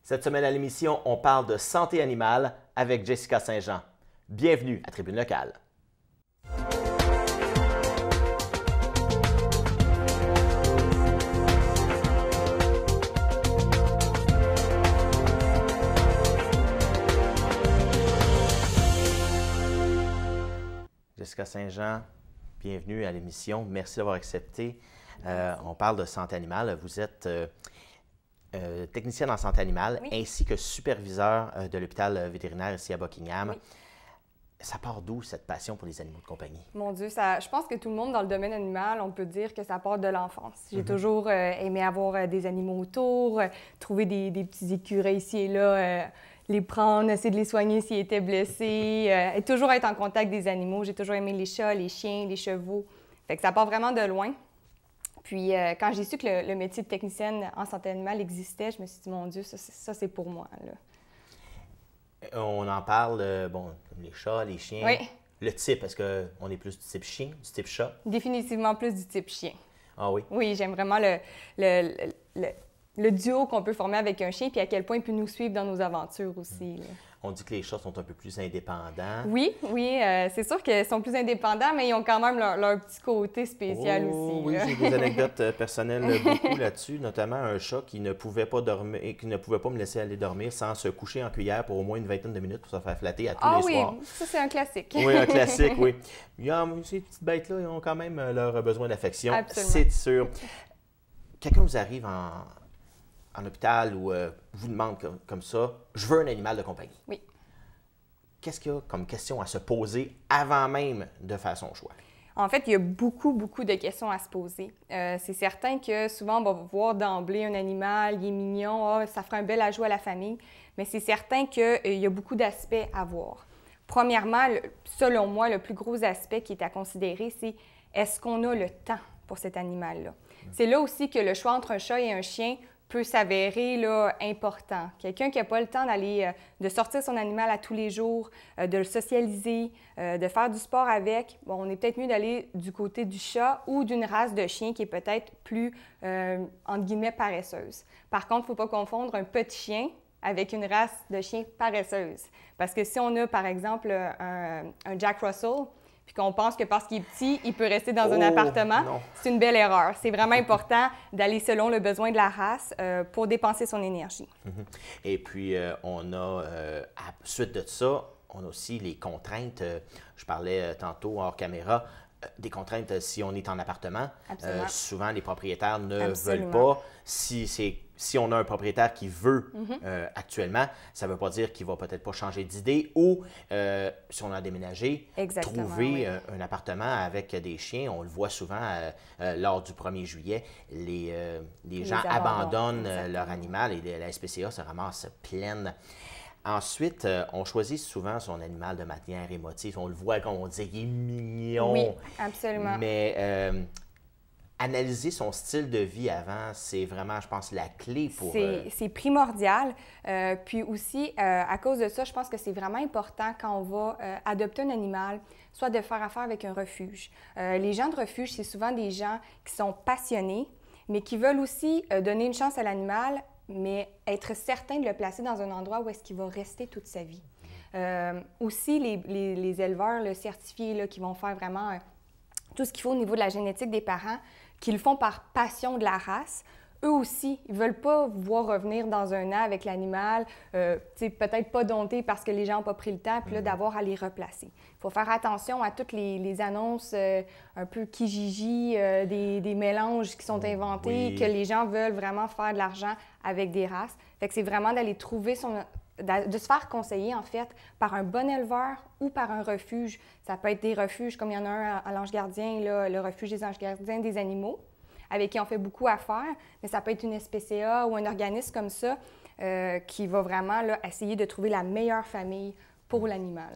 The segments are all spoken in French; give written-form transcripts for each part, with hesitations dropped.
Cette semaine à l'émission, on parle de santé animale avec Jessica Saint-Jean. Bienvenue à Tribune Locale. Jessica Saint-Jean, bienvenue à l'émission. Merci d'avoir accepté. On parle de santé animale. Vous êtes technicienne en santé animale, oui, ainsi que superviseur de l'hôpital vétérinaire ici à Buckingham. Oui. Ça part d'où, cette passion pour les animaux de compagnie? Mon Dieu, je pense que tout le monde dans le domaine animal, on peut dire que ça part de l'enfance. J'ai toujours aimé avoir des animaux autour, trouver des petits écureuils ici et là, les prendre, essayer de les soigner s'ils étaient blessés, et toujours être en contact des animaux. J'ai toujours aimé les chats, les chiens, les chevaux. Fait que ça part vraiment de loin. Puis quand j'ai su que le métier de technicienne en santé animale existait, je me suis dit, mon Dieu, ça c'est pour moi, là. On en parle, bon, comme les chats, les chiens. Oui. Le type, est-ce qu'on est plus du type chien, du type chat? Définitivement plus du type chien. Ah oui? Oui, j'aime vraiment le duo qu'on peut former avec un chien, puis à quel point il peut nous suivre dans nos aventures aussi, là. On dit que les chats sont un peu plus indépendants. Oui, c'est sûr qu'ils sont plus indépendants, mais ils ont quand même leur petit côté spécial aussi. Oui, là. j'ai des anecdotes personnelles beaucoup là-dessus, notamment un chat qui ne pouvait pas dormir, qui ne pouvait pas me laisser aller dormir sans se coucher en cuillère pour au moins une vingtaine de minutes pour se faire flatter à tous les soirs. Ah oui, ça c'est un classique. Oui, un classique, oui. Ces petites bêtes-là, ils ont quand même leur besoin d'affection, c'est sûr. Quelqu'un vous arrive en hôpital ou vous demande comme ça, je veux un animal de compagnie. Oui. Qu'est-ce qu'il y a comme question à se poser avant même de faire son choix? En fait, il y a beaucoup de questions à se poser. C'est certain que souvent, on va voir d'emblée un animal, il est mignon, ça fera un bel ajout à la famille, mais c'est certain qu'il y a beaucoup d'aspects à voir. Premièrement, selon moi, le plus gros aspect qui est à considérer, c'est est-ce qu'on a le temps pour cet animal-là? C'est là aussi que le choix entre un chat et un chien peut s'avérer là, important. Quelqu'un qui n'a pas le temps de sortir son animal à tous les jours, de le socialiser, de faire du sport avec, bon, on est peut-être mieux d'aller du côté du chat ou d'une race de chien qui est peut-être plus, entre guillemets, paresseuse. Par contre, il ne faut pas confondre un petit chien avec une race de chien paresseuse. Parce que si on a, par exemple, un Jack Russell, puis qu'on pense que parce qu'il est petit, il peut rester dans un appartement, c'est une belle erreur. C'est vraiment important d'aller selon le besoin de la race pour dépenser son énergie. Et puis, on a, à suite de ça, on a aussi les contraintes. Je parlais tantôt hors caméra, des contraintes si on est en appartement. Souvent, les propriétaires ne veulent pas. Si on a un propriétaire qui veut actuellement, ça ne veut pas dire qu'il ne va peut-être pas changer d'idée ou, si on a déménagé, trouver un appartement avec des chiens. On le voit souvent lors du 1er juillet. Les gens abandonnent leur animal et la SPCA se ramasse pleine. Ensuite, on choisit souvent son animal de manière émotive. On le voit, comme on dit, il est mignon. Oui, absolument. Mais analyser son style de vie avant, c'est vraiment, je pense, la clé pour... C'est primordial. Puis aussi, à cause de ça, je pense que c'est vraiment important quand on va adopter un animal, soit de faire affaire avec un refuge. Les gens de refuge, c'est souvent des gens qui sont passionnés, mais qui veulent aussi donner une chance à l'animal, mais être certain de le placer dans un endroit où est-ce qu'il va rester toute sa vie. Aussi, les éleveurs certifiés là, qui vont faire vraiment tout ce qu'il faut au niveau de la génétique des parents, qui le font par passion de la race, eux aussi, ils ne veulent pas voir revenir dans un an avec l'animal, peut-être pas dompté parce que les gens n'ont pas pris le temps, puis là, d'avoir à les replacer. Il faut faire attention à toutes les annonces un peu kijiji, des mélanges qui sont inventés, que les gens veulent vraiment faire de l'argent avec des races. Fait que c'est vraiment d'aller trouver de se faire conseiller, en fait, par un bon éleveur ou par un refuge. Ça peut être des refuges, comme il y en a un à l'Ange Gardien, là, le refuge des Anges Gardiens des animaux, avec qui on fait beaucoup affaire, mais ça peut être une SPCA ou un organisme comme ça qui va vraiment là, essayer de trouver la meilleure famille pour l'animal.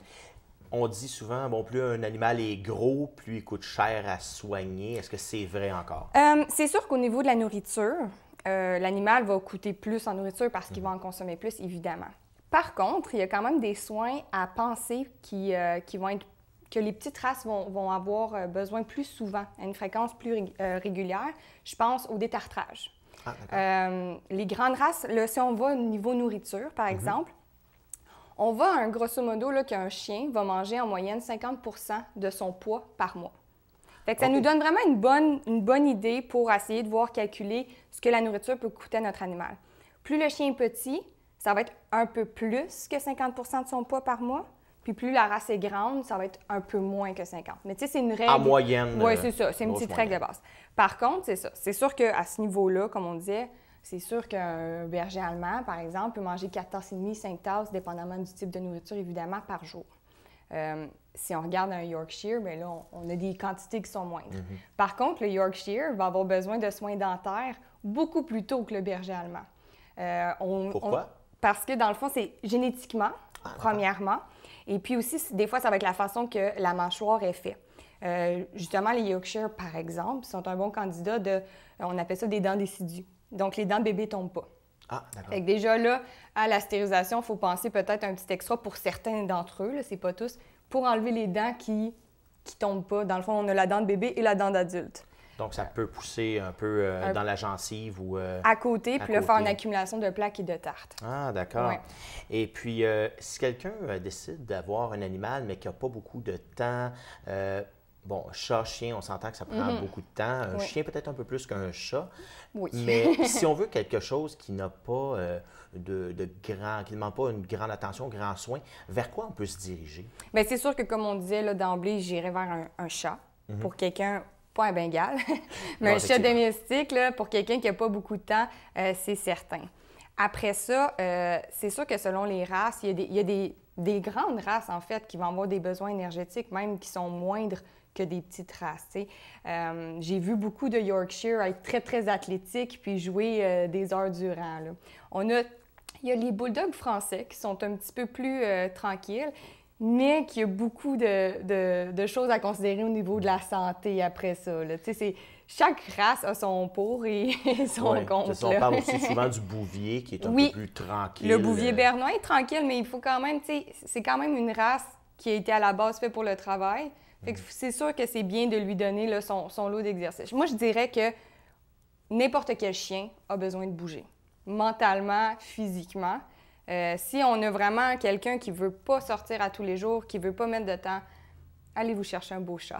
On dit souvent, bon, plus un animal est gros, plus il coûte cher à soigner. Est-ce que c'est vrai encore? C'est sûr qu'au niveau de la nourriture, l'animal va coûter plus en nourriture parce qu'il va en consommer plus, évidemment. Par contre, il y a quand même des soins à penser qui vont être que les petites races vont avoir besoin plus souvent, à une fréquence plus régulière. Je pense au détartrage. Les grandes races, là, si on va au niveau nourriture, par exemple, on va, grosso modo, qu'un chien va manger en moyenne 50 de son poids par mois. Fait que ça nous donne vraiment une bonne idée pour essayer de voir calculer ce que la nourriture peut coûter à notre animal. Plus le chien est petit, ça va être un peu plus que 50 de son poids par mois. Puis plus la race est grande, ça va être un peu moins que 50. Mais tu sais, c'est une règle... En moyenne. Oui, c'est ça. C'est une petite règle de base. Par contre, c'est ça. C'est sûr qu'à ce niveau-là, comme on disait, c'est sûr qu'un berger allemand, par exemple, peut manger 4 tasses et demie, 5 tasses, dépendamment du type de nourriture, évidemment, par jour. Si on regarde un Yorkshire, bien là, on a des quantités qui sont moindres. Par contre, le Yorkshire va avoir besoin de soins dentaires beaucoup plus tôt que le berger allemand. Pourquoi? Parce que, dans le fond, c'est génétiquement, premièrement. Et puis aussi, des fois, ça va être la façon que la mâchoire est faite. Justement, les Yorkshire, par exemple, sont un bon candidat on appelle ça des dents décidues. Donc, les dents de bébé ne tombent pas. Ah, d'accord. Fait que déjà là, à la stérilisation, il faut penser peut-être un petit extra pour certains d'entre eux, c'est pas tous, pour enlever les dents qui tombent pas. Dans le fond, on a la dent de bébé et la dent d'adulte. Donc, ça peut pousser un peu dans la gencive ou... à côté, puis là, faire une accumulation de plaques et de tartes. Ah, d'accord. Ouais. Et puis, si quelqu'un décide d'avoir un animal, mais qui n'a pas beaucoup de temps, bon, chat, chien, on s'entend que ça prend beaucoup de temps. Un chien, peut-être un peu plus qu'un chat. Oui. Mais si on veut quelque chose qui n'a pas qui ne demande pas une grande attention, un grand soin, vers quoi on peut se diriger? Bien, c'est sûr que, comme on disait là, d'emblée, j'irais vers un chat pour quelqu'un... Pas un Bengale, mais un chat domestique, là, pour quelqu'un qui n'a pas beaucoup de temps, c'est certain. Après ça, c'est sûr que selon les races, il y a des grandes races, en fait, qui vont avoir des besoins énergétiques, même qui sont moindres que des petites races. J'ai vu beaucoup de Yorkshire être très, très athlétiques puis jouer des heures durant. Là. Il y a les bulldogs français qui sont un petit peu plus tranquilles, mais qu'il y a beaucoup de choses à considérer au niveau de la santé après ça. Là. Chaque race a son pour et son contre. On parle aussi souvent du bouvier qui est un peu plus tranquille. Le bouvier bernois est tranquille, mais il faut quand même, c'est quand même une race qui a été à la base faite pour le travail. Fait que c'est sûr que c'est bien de lui donner là, son lot d'exercice. Moi, je dirais que n'importe quel chien a besoin de bouger, mentalement, physiquement. Si on a vraiment quelqu'un qui ne veut pas sortir à tous les jours, qui ne veut pas mettre de temps, allez vous chercher un beau chat.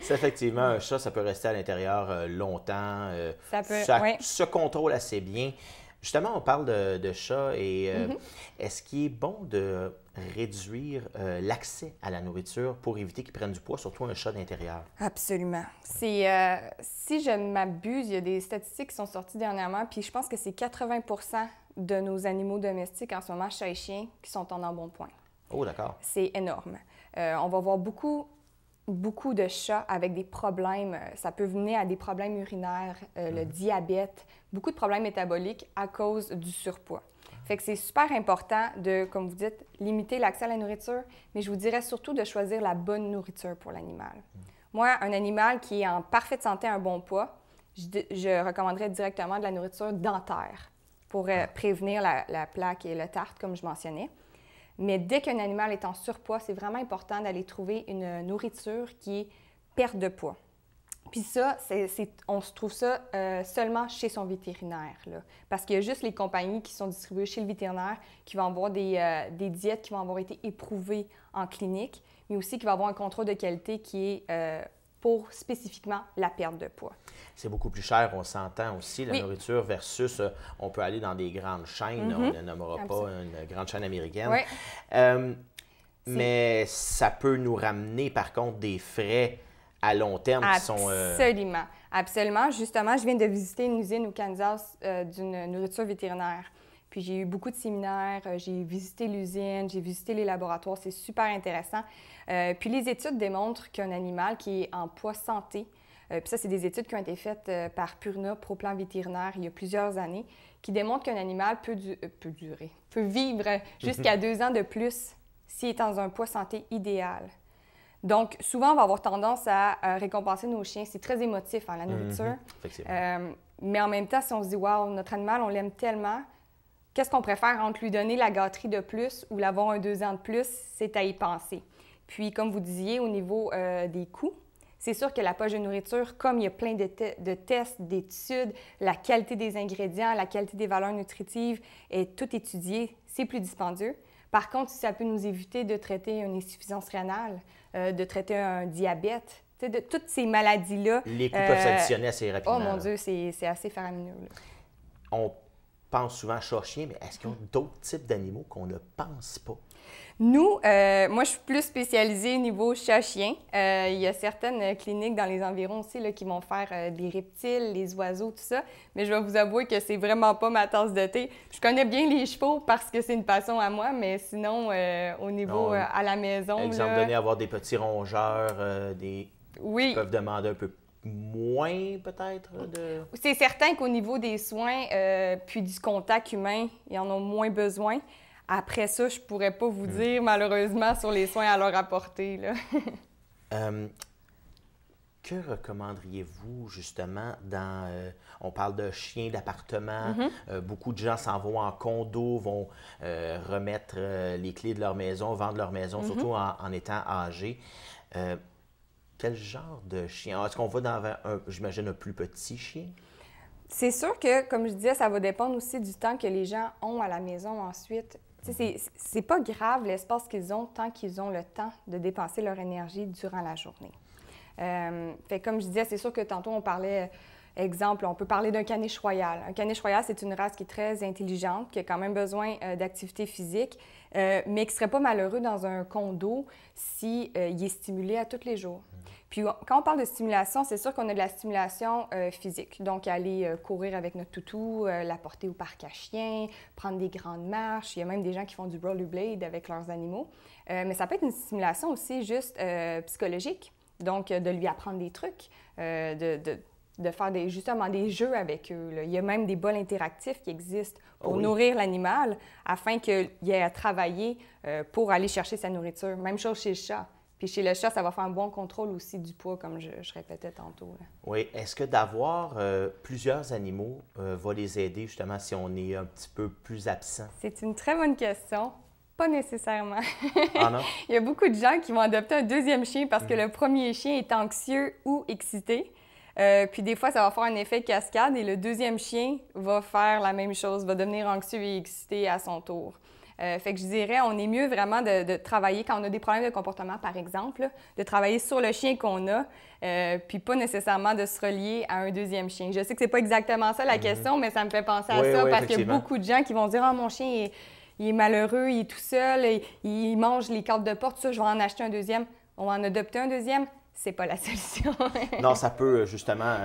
C'est effectivement, un chat, ça peut rester à l'intérieur longtemps. Ça peut, se contrôle assez bien. Justement, on parle de chat et est-ce qu'il est bon de réduire l'accès à la nourriture pour éviter qu'ils prennent du poids, surtout un chat d'intérieur? Absolument. Si je m'abuse, il y a des statistiques qui sont sorties dernièrement, puis je pense que c'est 80 de nos animaux domestiques en ce moment, chats et chiens, qui sont en embonpoint. Oh, d'accord. C'est énorme. On va voir beaucoup de chats avec des problèmes. Ça peut venir à des problèmes urinaires, le diabète, beaucoup de problèmes métaboliques à cause du surpoids. Fait que c'est super important de, comme vous dites, limiter l'accès à la nourriture, mais je vous dirais surtout de choisir la bonne nourriture pour l'animal. Moi, un animal qui est en parfaite santé, un bon poids, je recommanderais directement de la nourriture dentaire pour prévenir la plaque et le tartre, comme je mentionnais. Mais dès qu'un animal est en surpoids, c'est vraiment important d'aller trouver une nourriture qui est perte de poids. Puis ça, on se trouve ça seulement chez son vétérinaire, là. Parce qu'il y a juste les compagnies qui sont distribuées chez le vétérinaire qui vont avoir des diètes qui vont avoir été éprouvées en clinique, mais aussi qui vont avoir un contrôle de qualité qui est pour spécifiquement la perte de poids. C'est beaucoup plus cher, on s'entend aussi, la nourriture versus, on peut aller dans des grandes chaînes, on ne nommera pas une grande chaîne américaine. Oui. Mais ça peut nous ramener, par contre, des frais à long terme qui sont... Absolument. Absolument. Justement, je viens de visiter une usine au Kansas d'une nourriture vétérinaire. Puis j'ai eu beaucoup de séminaires, j'ai visité l'usine, j'ai visité les laboratoires, c'est super intéressant. Puis les études démontrent qu'un animal qui est en poids santé, puis ça, c'est des études qui ont été faites par Purna, Pro-Plan Vétérinaire, il y a plusieurs années, qui démontrent qu'un animal peut vivre jusqu'à 2 ans de plus s'il est dans un poids santé idéal. Donc, souvent, on va avoir tendance à récompenser nos chiens. C'est très émotif, la nourriture. Mais en même temps, si on se dit « Wow, notre animal, on l'aime tellement », qu'est-ce qu'on préfère entre lui donner la gâterie de plus ou l'avoir 2 ans de plus? C'est à y penser. Puis, comme vous disiez, au niveau des coûts, C'est sûr que la poche de nourriture, comme il y a plein de tests, d'études, la qualité des ingrédients, la qualité des valeurs nutritives est tout étudié, c'est plus dispendieux. Par contre, ça peut nous éviter de traiter une insuffisance rénale, de traiter un diabète, de toutes ces maladies-là. Les coûts peuvent s'additionner assez rapidement. Oh mon Dieu, c'est assez faramineux. Là. On pense souvent chat-chien, mais est-ce qu'il y a d'autres types d'animaux qu'on ne pense pas? Nous, moi, je suis plus spécialisée au niveau chat-chien. Il y a certaines cliniques dans les environs aussi là, qui vont faire des reptiles, les oiseaux, tout ça. Mais je vais vous avouer que c'est vraiment pas ma tasse de thé. Je connais bien les chevaux parce que c'est une passion à moi, mais sinon, au niveau à la maison... Exemple là, donné, avoir des petits rongeurs, qui peuvent demander un peu moins, peut-être? C'est certain qu'au niveau des soins, puis du contact humain, ils en ont moins besoin. Après ça, je ne pourrais pas vous dire, malheureusement, sur les soins à leur apporter. Là. Que recommanderiez-vous, justement, dans... on parle de chiens d'appartement. Beaucoup de gens s'en vont en condo, vont remettre les clés de leur maison, vendre leur maison, surtout en étant âgés. Quel genre de chien? Est-ce qu'on va dans, j'imagine, un plus petit chien? C'est sûr que, comme je disais, ça va dépendre aussi du temps que les gens ont à la maison ensuite. C'est pas grave l'espace qu'ils ont tant qu'ils ont le temps de dépenser leur énergie durant la journée. Fait comme je disais, c'est sûr que tantôt on parlait, exemple, on peut parler d'un caniche royal. Un caniche royal, c'est une race qui est très intelligente, qui a quand même besoin d'activité physique, mais qui ne serait pas malheureux dans un condo s'il est stimulé à tous les jours. Puis quand on parle de stimulation, c'est sûr qu'on a de la stimulation physique. Donc, aller courir avec notre toutou, la porter au parc à chiens, prendre des grandes marches. Il y a même des gens qui font du rollerblade avec leurs animaux. Mais ça peut être une stimulation aussi juste psychologique. Donc, de lui apprendre des trucs, de faire justement des jeux avec eux. Là. Il y a même des bols interactifs qui existent pour nourrir l'animal afin qu'il ait à travailler pour aller chercher sa nourriture. Même chose chez le chat. Puis chez le chat, ça va faire un bon contrôle aussi du poids, comme je répétais tantôt. Là. Oui. Est-ce que d'avoir plusieurs animaux va les aider, justement, si on est un petit peu plus absent? C'est une très bonne question. Pas nécessairement. Ah non? Il y a beaucoup de gens qui vont adopter un deuxième chien parce que le premier chien est anxieux ou excité. Puis des fois, ça va faire un effet cascade et le deuxième chien va faire la même chose, va devenir anxieux et excité à son tour. Fait que je dirais, on est mieux vraiment de travailler quand on a des problèmes de comportement, par exemple, là, de travailler sur le chien qu'on a, puis pas nécessairement de se relier à un deuxième chien. Je sais que c'est pas exactement ça la question, mais ça me fait penser à ça parce qu'il y a beaucoup de gens qui vont dire « Ah, mon chien, il est malheureux, il est tout seul, il mange les cadres de porte, tout ça, je vais en acheter un deuxième. » On va en adopter un deuxième, c'est pas la solution. Non, ça peut justement...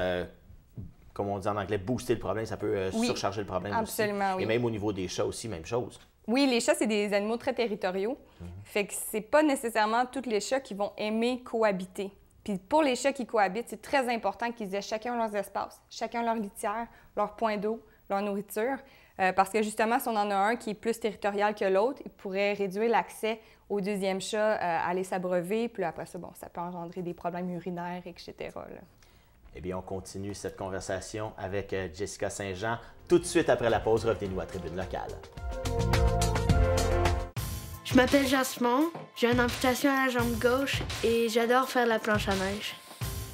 comme on dit en anglais, booster le problème, ça peut surcharger le problème absolument, aussi. Oui. Et même au niveau des chats aussi, même chose. Oui, les chats, c'est des animaux très territoriaux. Fait que c'est pas nécessairement tous les chats qui vont aimer cohabiter. Puis pour les chats qui cohabitent, c'est très important qu'ils aient chacun leurs espaces, chacun leur litière, leur point d'eau, leur nourriture. Parce que justement, si on en a un qui est plus territorial que l'autre, il pourrait réduire l'accès au deuxième chat à aller s'abreuver. Puis après ça, ça peut engendrer des problèmes urinaires, etc. Là. Eh bien, on continue cette conversation avec Jessica Saint-Jean. Tout de suite après la pause, revenez-nous à Tribune Locale. Je m'appelle Jasmine, j'ai une amputation à la jambe gauche et j'adore faire la planche à neige.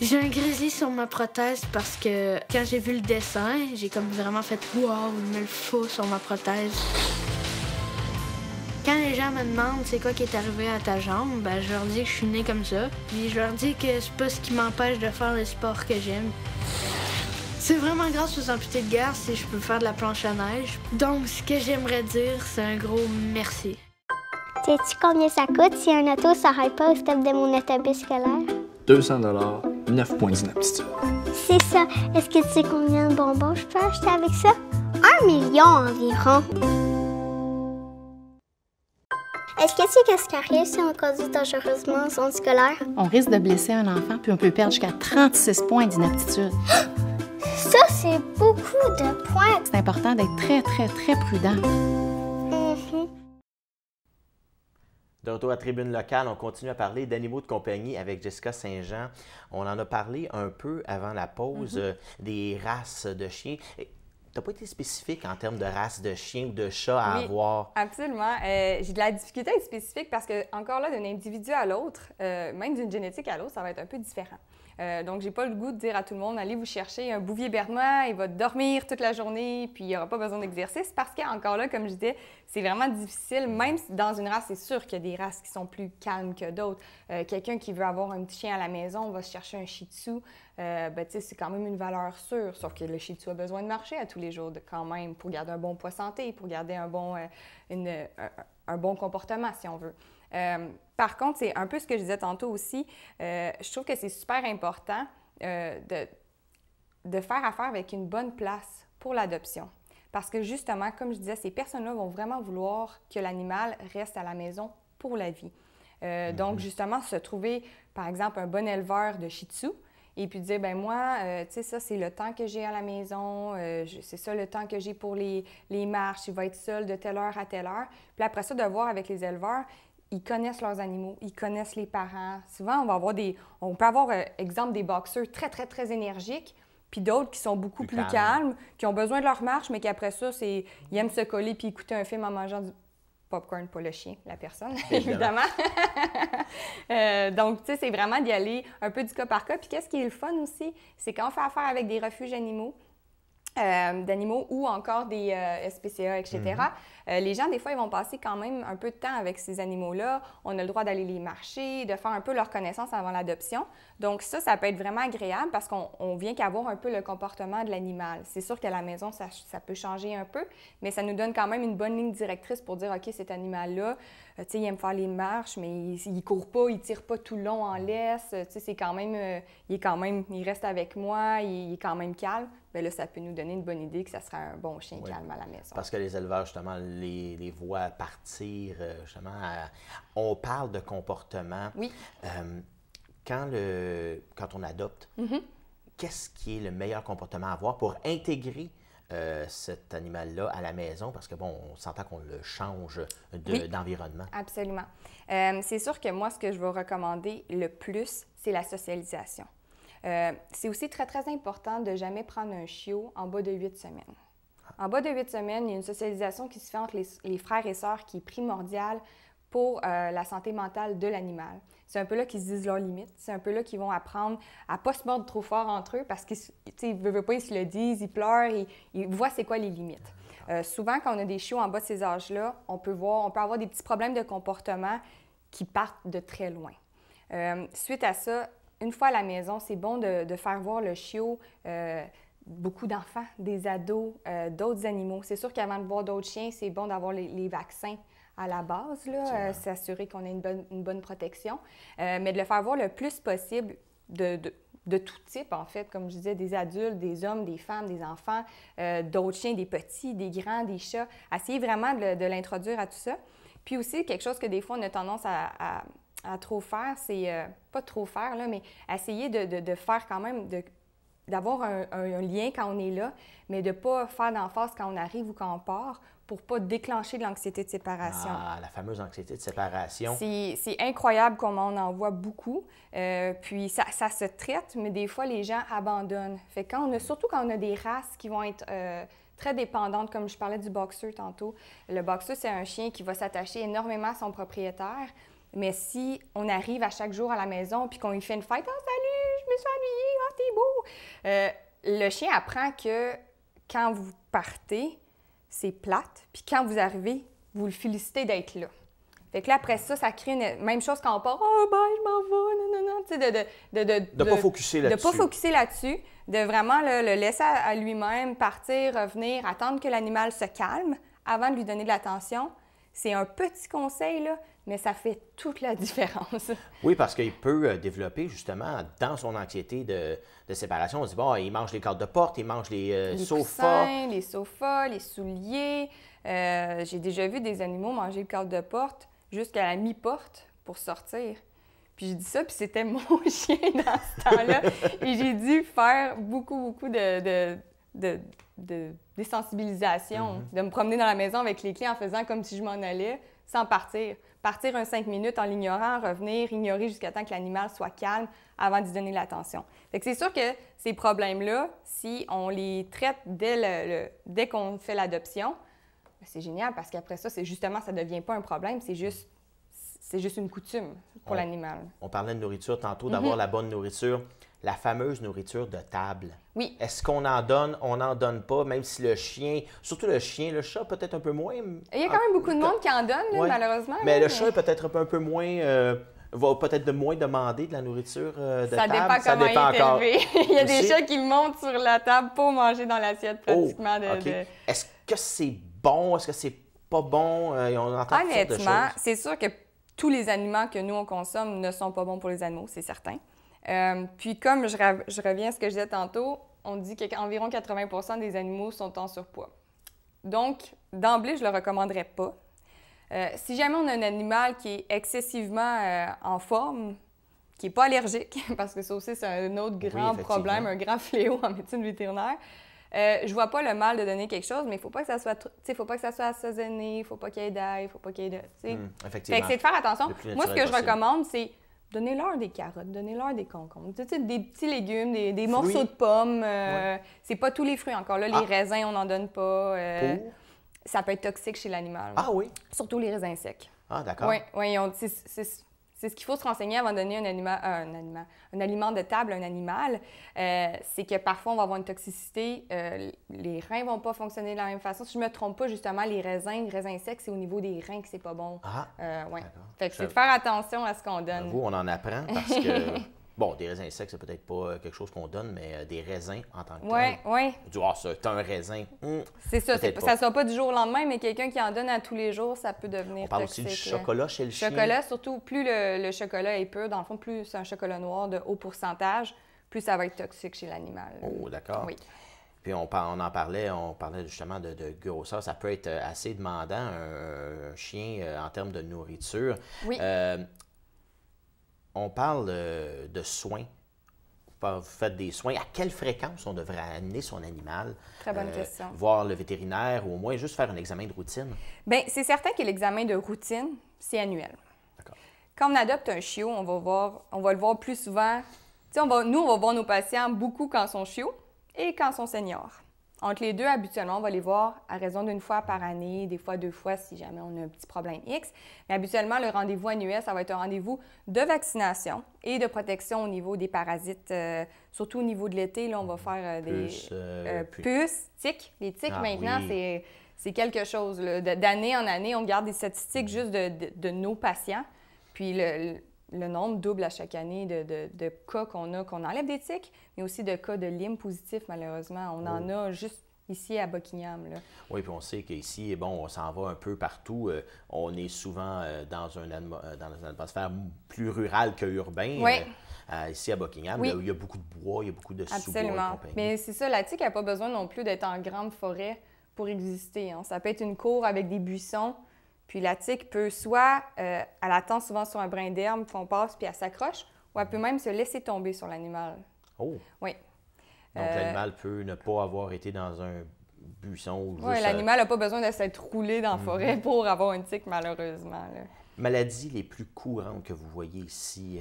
J'ai un grizzly sur ma prothèse parce que quand j'ai vu le dessin, j'ai comme vraiment fait « Wow, il me le faut sur ma prothèse ». Quand les gens me demandent c'est quoi qui est arrivé à ta jambe, je leur dis que je suis née comme ça. Puis je leur dis que c'est pas ce qui m'empêche de faire le sport que j'aime. C'est vraiment grâce aux amputés de guerre si je peux faire de la planche à neige. Donc ce que j'aimerais dire, c'est un gros merci. Sais-tu combien ça coûte si un auto s'arrête pas au stop de mon autobus scolaire? 200 $, 9 points d'inaptitude. C'est ça. Est-ce que tu sais combien de bonbons je peux acheter avec ça? 1 million environ. Est-ce que tu sais qu'est-ce qui arrive si on conduit dangereusement en zone scolaire? On risque de blesser un enfant, puis on peut perdre jusqu'à 36 points d'inaptitude. Ça, c'est beaucoup de points. C'est important d'être très, très, très prudent. De retour à Tribune Locale, on continue à parler d'animaux de compagnie avec Jessica Saint-Jean. On en a parlé un peu avant la pause, des races de chiens. Tu n'as pas été spécifique en termes de race de chien ou de chat à avoir? Absolument. J'ai de la difficulté à être spécifique parce que, encore là, d'un individu à l'autre, même d'une génétique à l'autre, ça va être un peu différent. Donc, j'ai pas le goût de dire à tout le monde, allez vous chercher un bouvier bernois, il va dormir toute la journée, puis il n'y aura pas besoin d'exercice, parce qu'encore là, comme je disais, c'est vraiment difficile, même si dans une race, c'est sûr qu'il y a des races qui sont plus calmes que d'autres. Quelqu'un qui veut avoir un petit chien à la maison va se chercher un Shih Tzu, c'est quand même une valeur sûre, sauf que le Shih Tzu a besoin de marcher à tous les jours quand même pour garder un bon poids santé, pour garder un bon comportement, si on veut. Par contre, c'est un peu ce que je disais tantôt aussi, je trouve que c'est super important de faire affaire avec une bonne place pour l'adoption. Parce que justement, comme je disais, ces personnes-là vont vraiment vouloir que l'animal reste à la maison pour la vie. Donc, justement, se trouver, par exemple, un bon éleveur de Shih Tzu et puis dire, ben moi, tu sais, ça, c'est le temps que j'ai à la maison, c'est ça le temps que j'ai pour les marches, il va être seul de telle heure à telle heure. Puis après ça, de voir avec les éleveurs, ils connaissent leurs animaux, ils connaissent les parents. Souvent, on peut avoir, exemple, des boxeurs très, très, très énergiques, puis d'autres qui sont beaucoup plus calmes, qui ont besoin de leur marche, mais qu'après ça, ils aiment se coller puis écouter un film en mangeant du popcorn, pas le chien, la personne, évidemment. Donc, tu sais, c'est vraiment d'y aller un peu du cas par cas. Puis qu'est-ce qui est le fun aussi, c'est quand on fait affaire avec des refuges d'animaux ou encore des SPCA, etc. Les gens, des fois, ils vont passer quand même un peu de temps avec ces animaux-là. On a le droit d'aller les marcher, de faire un peu leur connaissance avant l'adoption. Donc ça peut être vraiment agréable parce qu'on vient qu'avoir un peu le comportement de l'animal. C'est sûr qu'à la maison, ça peut changer un peu, mais ça nous donne quand même une bonne ligne directrice pour dire, OK, cet animal-là, tu sais, il aime faire les marches, mais il ne court pas, il ne tire pas tout le long en laisse. Tu sais, c'est quand même, il reste avec moi, il est quand même calme. Bien là, ça peut nous donner une bonne idée que ça sera un bon chien calme à la maison. Parce que les éleveurs, justement, les voient partir, justement, on parle de comportement. Oui. Quand on adopte, qu'est-ce qui est le meilleur comportement à avoir pour intégrer cet animal-là à la maison? Parce que, bon, on s'entend qu'on le change d'environnement. Absolument. C'est sûr que moi, ce que je vais recommander le plus, c'est la socialisation. C'est aussi très, très important de ne jamais prendre un chiot en bas de 8 semaines. En bas de 8 semaines, il y a une socialisation qui se fait entre les frères et sœurs qui est primordiale pour la santé mentale de l'animal. C'est un peu là qu'ils se disent leurs limites. C'est un peu là qu'ils vont apprendre à ne pas se mordre trop fort entre eux parce qu'ils veulent pas, ils se le disent, ils pleurent, ils voient c'est quoi les limites. Souvent, quand on a des chiots en bas de ces âges-là, on peut avoir des petits problèmes de comportement qui partent de très loin. Suite à ça, une fois à la maison, c'est bon de faire voir le chiot, beaucoup d'enfants, des ados, d'autres animaux. C'est sûr qu'avant de voir d'autres chiens, c'est bon d'avoir les vaccins à la base, s'assurer qu'on ait une bonne protection, mais de le faire voir le plus possible de tout type, en fait, comme je disais, des adultes, des hommes, des femmes, des enfants, d'autres chiens, des petits, des grands, des chats. Essayer vraiment de l'introduire à tout ça. Puis aussi, quelque chose que des fois, on a tendance à trop faire, c'est pas trop faire, là, mais essayer de faire quand même, d'avoir un lien quand on est là, mais de ne pas faire d'emphase quand on arrive ou quand on part pour ne pas déclencher de l'anxiété de séparation. Ah, la fameuse anxiété de séparation. C'est incroyable comment on en voit beaucoup. Puis ça se traite, mais des fois, les gens abandonnent. Fait que surtout quand on a des races qui vont être très dépendantes, comme je parlais du boxer tantôt. Le boxer, c'est un chien qui va s'attacher énormément à son propriétaire. Mais si on arrive à chaque jour à la maison puis qu'on lui fait une fête, « Ah, salut, je me suis ennuyée, ah, t'es beau! » Le chien apprend que quand vous partez, c'est plate, puis quand vous arrivez, vous le félicitez d'être là. Fait que là, après ça, ça crée une même chose quand on part, « Oh, bye, je m'en vais, non, tu sais, de pas focusser là-dessus. De pas focusser là-dessus, de vraiment le laisser à lui-même partir, revenir, attendre que l'animal se calme avant de lui donner de l'attention. C'est un petit conseil, là, mais ça fait toute la différence. Oui, parce qu'il peut développer, justement, dans son anxiété de séparation, on se dit, bon, il mange les cadres de porte, il mange les sofas. Les sofas, les souliers. J'ai déjà vu des animaux manger le cadre de porte jusqu'à la mi-porte pour sortir. Puis j'ai dit ça, puis c'était mon chien dans ce temps-là. Et j'ai dû faire beaucoup de désensibilisation, de me promener dans la maison avec les clés en faisant comme si je m'en allais, sans partir. Partir 5 minutes en l'ignorant, revenir, ignorer jusqu'à temps que l'animal soit calme avant d'y donner l'attention. Fait que c'est sûr que ces problèmes-là, si on les traite dès qu'on fait l'adoption, c'est génial parce qu'après ça, ça ne devient pas un problème, c'est juste une coutume pour l'animal. On parlait de nourriture tantôt, d'avoir la bonne nourriture. la fameuse nourriture de table. Oui. Est-ce qu'on en donne, on n'en donne pas, même si le chien, surtout le chien, le chat peut-être un peu moins. Il y a quand même beaucoup de monde qui en donne, là, malheureusement. Mais le chat est peut-être un peu moins, va peut-être moins demander de la nourriture de table. Ça dépend comment il est élevé. Il y a des Aussi. chats qui montent sur la table pour manger dans l'assiette pratiquement. Est-ce que c'est bon? Est-ce que c'est pas bon? On entend toutes sortes de Honnêtement, choses. c'est sûr que tous les aliments que nous, on consomme ne sont pas bons pour les animaux, c'est certain. Puis comme je reviens à ce que je disais tantôt, on dit qu'environ 80 des animaux sont en surpoids. Donc, d'emblée, je ne le recommanderais pas. Si jamais on a un animal qui est excessivement en forme, qui n'est pas allergique, parce que ça aussi, c'est un autre grand problème, un grand fléau en médecine vétérinaire, je vois pas le mal de donner quelque chose, mais il ne faut pas que ça soit, faut pas que ça soit assaisonné, il ne faut pas qu'il y ait d'ail, il ne faut pas qu'il y ait de... Effectivement. Fait que c'est de faire attention. Moi, ce que je possible. recommande, c'est donnez-leur des carottes, donnez-leur des concombres, des petits légumes, des morceaux de pommes. C'est pas tous les fruits encore. Là, les raisins, on n'en donne pas. Ça peut être toxique chez l'animal. Ah oui? Surtout les raisins secs. Ah, d'accord. Oui, c'est ce qu'il faut se renseigner avant de donner un aliment de table à un animal. C'est que parfois, on va avoir une toxicité. Les reins ne vont pas fonctionner de la même façon. Si je ne me trompe pas, justement, les raisins secs, c'est au niveau des reins que c'est pas bon. Fait que c'est de faire attention à ce qu'on donne. Vous, on en apprend parce que, bon, des raisins secs, c'est peut-être pas quelque chose qu'on donne, mais des raisins en tant que tel. Oui. On dit, c'est un raisin. C'est ça. Peut-être Ça ne sera pas du jour au lendemain, mais quelqu'un qui en donne à tous les jours, ça peut devenir On parle toxique. aussi du chocolat chez le chien. Chocolat, surtout, plus le chocolat est pur, dans le fond, plus c'est un chocolat noir de haut pourcentage, plus ça va être toxique chez l'animal. Oh, d'accord. Oui. Puis on parlait justement de grosseur. Ça peut être assez demandant, un chien, en termes de nourriture. Oui. On parle de soins. Vous faites des soins. À quelle fréquence on devrait amener son animal? Très bonne question. Voir le vétérinaire ou au moins juste faire un examen de routine? Bien, c'est certain que l'examen de routine, c'est annuel. D'accord. Quand on adopte un chiot, on va le voir plus souvent. On va voir nos patients beaucoup quand ils sont chiots et quand ils sont seniors. Entre les deux, habituellement, on va les voir à raison d'une fois par année, des fois 2 fois si jamais on a un petit problème X. Mais habituellement, le rendez-vous annuel, ça va être un rendez-vous de vaccination et de protection au niveau des parasites. Surtout au niveau de l'été, là, on va faire des puces, tiques. Les tiques, maintenant, c'est quelque chose. D'année en année, on garde des statistiques juste de nos patients. Puis le nombre double à chaque année de cas qu'on enlève des tiques, mais aussi de cas de Lyme positifs, malheureusement. On en a juste ici à Buckingham. Là. Oui, puis on sait qu'ici, on s'en va un peu partout. On est souvent dans une atmosphère plus rurale que urbain. Oui. Ici à Buckingham, là, il y a beaucoup de bois, il y a beaucoup de sous-bois et compagnie. Mais c'est ça, la tique n'a pas besoin non plus d'être en grande forêt pour exister. Hein. Ça peut être une cour avec des buissons. Puis la tique peut soit, elle attend souvent sur un brin d'herbe qu'on passe puis elle s'accroche, ou elle peut même se laisser tomber sur l'animal. Oh! Oui. Donc l'animal peut ne pas avoir été dans un buisson ou juste... Oui, l'animal n'a pas besoin de s'être roulé dans la forêt pour avoir une tique, malheureusement. Là. Maladies les plus courantes que vous voyez ici,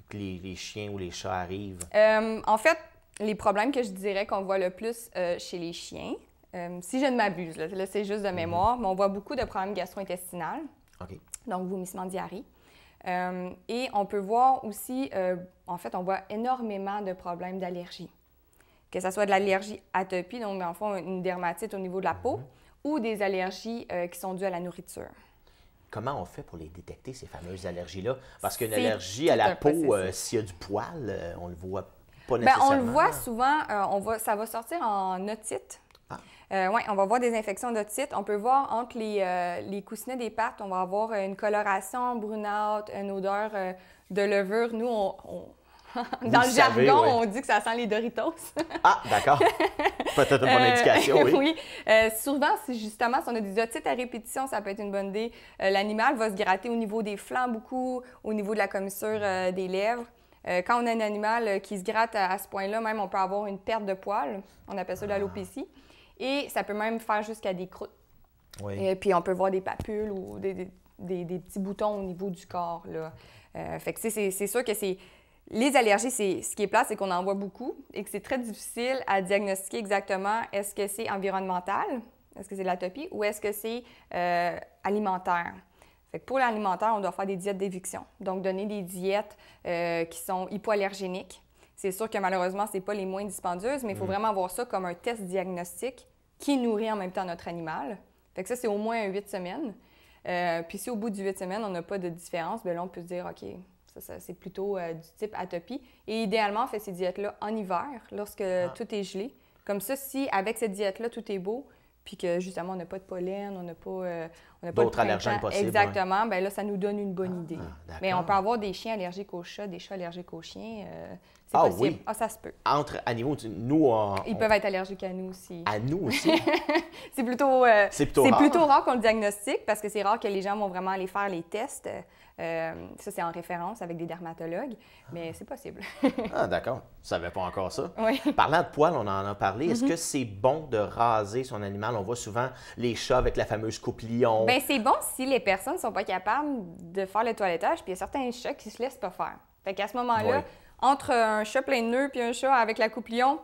que les chiens ou les chats arrivent? En fait, les problèmes que je dirais qu'on voit le plus chez les chiens, si je ne m'abuse, là c'est juste de mémoire, mais on voit beaucoup de problèmes gastro-intestinaux, donc vomissement, diarrhée. Et on peut voir aussi, en fait, on voit énormément de problèmes d'allergie. Que ce soit de l'allergie atopie, donc en fond une dermatite au niveau de la peau, ou des allergies qui sont dues à la nourriture. Comment on fait pour les détecter, ces fameuses allergies-là? Parce qu'une allergie à la peau, s'il y a du poil, on le voit pas nécessairement. On le voit souvent, ça va sortir en otite. Oui, on va voir des infections d'otite. On peut voir entre les coussinets des pattes, on va avoir une coloration brunâtre, une odeur de levure. Nous, dans le jargon, on dit que ça sent les Doritos. Ah, d'accord. Peut-être une bonne indication, oui. Oui. Souvent, si on a des otites à répétition, ça peut être une bonne idée. L'animal va se gratter au niveau des flancs beaucoup, au niveau de la commissure des lèvres. Quand on a un animal qui se gratte à ce point-là, même on peut avoir une perte de poils. On appelle ça de l'alopécie. Et ça peut même faire jusqu'à des croûtes. Oui. Et puis on peut voir des papules ou des petits boutons au niveau du corps. Là. Fait que c'est sûr que les allergies, ce qui est plate, c'est qu'on en voit beaucoup et que c'est très difficile à diagnostiquer exactement est-ce que c'est environnemental, est-ce que c'est de l'atopie ou est-ce que c'est alimentaire. Fait que pour l'alimentaire, on doit faire des diètes d'éviction. Donc, donner des diètes qui sont hypoallergéniques. C'est sûr que malheureusement, ce n'est pas les moins dispendieuses, mais il faut vraiment voir ça comme un test diagnostique qui nourrit en même temps notre animal. Fait que ça, c'est au moins 8 semaines. Puis si au bout de 8 semaines, on n'a pas de différence, bien là, on peut se dire, OK, ça c'est plutôt du type atopie. Et idéalement, on fait ces diètes-là en hiver, lorsque tout est gelé. Comme ça, si avec cette diète-là, tout est beau, puis que justement, on n'a pas de pollen, on n'a pas d'autres allergènes possibles. Exactement, bien là, ça nous donne une bonne idée. Mais on peut avoir des chiens allergiques aux chats, des chats allergiques aux chiens. C'est possible. Oui? Ah, ça se peut. Entre animaux, nous... Ils peuvent être allergiques à nous aussi. À nous aussi? C'est plutôt rare qu'on le diagnostique parce que c'est rare que les gens vont vraiment aller faire les tests. Ça, c'est en référence avec des dermatologues, mais c'est possible. Ah, d'accord. Je ne savais pas encore ça. Oui. Parlant de poils, on en a parlé. Est-ce que c'est bon de raser son animal? On voit souvent les chats avec la fameuse coupe lion. Bien, c'est bon si les personnes ne sont pas capables de faire le toilettage, puis il y a certains chats qui ne se laissent pas faire. Fait qu'à ce moment-là, entre un chat plein de nœuds puis un chat avec la coupe lion,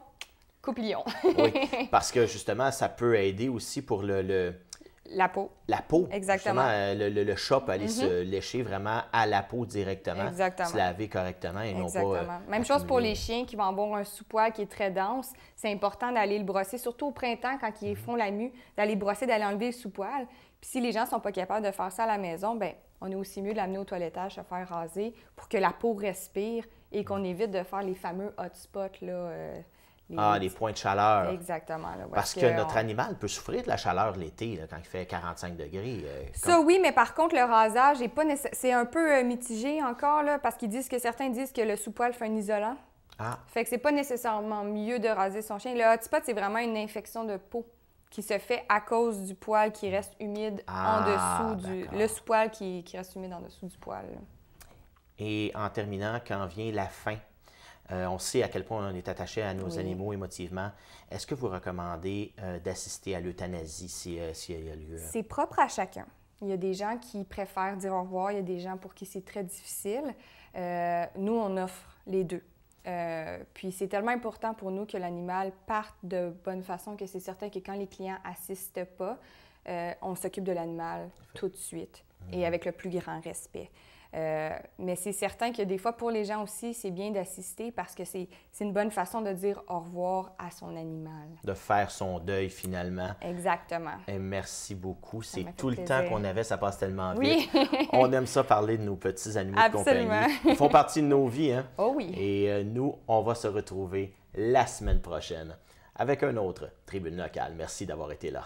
coupe lion. Oui, parce que justement, ça peut aider aussi pour la peau. La peau. Exactement. Justement, le chat peut aller se lécher vraiment à la peau directement. Exactement. Se laver correctement et non pas... Même chose pour les chiens qui vont avoir un sous-poil qui est très dense. C'est important d'aller le brosser, surtout au printemps quand ils font la mue, d'aller brosser, d'aller enlever le sous-poil. Puis si les gens ne sont pas capables de faire ça à la maison, bien, on est aussi mieux de l'amener au toilettage, se faire raser pour que la peau respire et qu'on évite de faire les fameux hotspots, là, les points de chaleur. Exactement. Là, parce que notre animal peut souffrir de la chaleur l'été, quand il fait 45 degrés. Ça, oui, mais par contre, le rasage n'est pas c'est un peu mitigé encore, là, parce certains disent que le sous-poil fait un isolant. Fait que c'est pas nécessairement mieux de raser son chien. Le hotspot, c'est vraiment une infection de peau qui se fait à cause du poil qui reste humide en dessous le sous-poil qui reste humide en dessous du poil. Là. Et en terminant, quand vient la fin, on sait à quel point on est attaché à nos animaux émotivement. Est-ce que vous recommandez d'assister à l'euthanasie s'il y a lieu? C'est propre à chacun. Il y a des gens qui préfèrent dire au revoir, il y a des gens pour qui c'est très difficile. Nous, on offre les deux. Puis c'est tellement important pour nous que l'animal parte de bonne façon que c'est certain que quand les clients n'assistent pas, on s'occupe de l'animal tout de suite et avec le plus grand respect. Mais c'est certain que des fois, pour les gens aussi, c'est bien d'assister parce que c'est une bonne façon de dire au revoir à son animal. De faire son deuil, finalement. Exactement. Et merci beaucoup. C'est tout plaisir. Le temps qu'on avait, ça passe tellement vite. On aime ça parler de nos petits animaux Absolument. de compagnie. Ils font partie de nos vies, hein? Oh oui. Et nous, on va se retrouver la semaine prochaine avec un autre Tribune locale. Merci d'avoir été là.